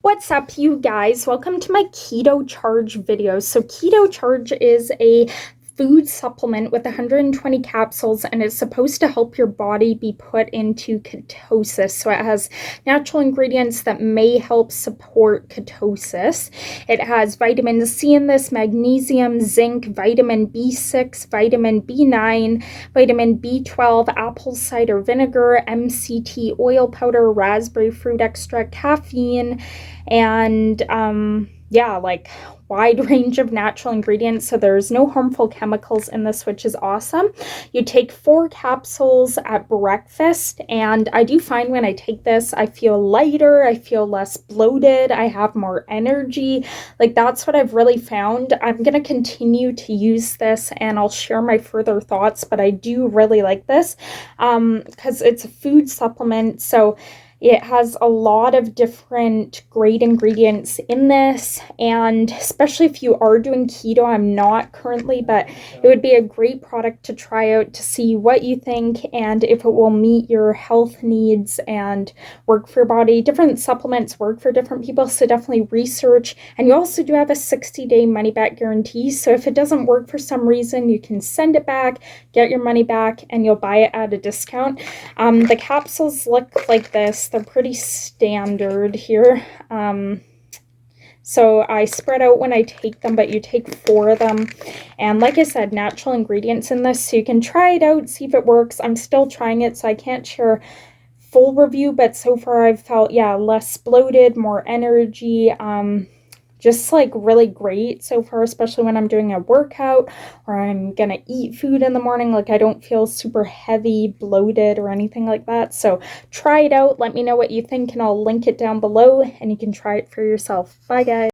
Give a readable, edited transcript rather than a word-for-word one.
What's up, you guys? Welcome to my Keto Charge video. So Keto Charge is a food supplement with 120 capsules, and it's supposed to help your body be put into ketosis. So it has natural ingredients that may help support ketosis. It has vitamin C in this, magnesium, zinc, vitamin B6, vitamin B9, vitamin B12, apple cider vinegar, MCT oil powder, raspberry fruit extract, caffeine, and wide range of natural ingredients. So there's no harmful chemicals in this, which is awesome. You take 4 capsules at breakfast, and I do find when I take this, I feel lighter, I feel less bloated, I have more energy. Like, that's what I've really found. I'm going to continue to use this, and I'll share my further thoughts, but I do really like this because it's a food supplement. So it has a lot of different great ingredients in this, and especially if you are doing keto, I'm not currently, but it would be a great product to try out to see what you think and if it will meet your health needs and work for your body. Different supplements work for different people, so definitely research. And you also do have a 60-day money-back guarantee, so if it doesn't work for some reason, you can send it back, get your money back, and you'll buy it at a discount. The capsules look like this. They're pretty standard here. So I spread out when I take them, but you take 4 of them. And like I said, natural ingredients in this, so you can try it out, see if it works. I'm still trying it, so I can't share full review, but so far I've felt, less bloated, more energy, just like really great so far, especially when I'm doing a workout or I'm gonna eat food in the morning. Like, I don't feel super heavy, bloated, or anything like that. So try it out, let me know what you think, and I'll link it down below and you can try it for yourself. Bye, guys.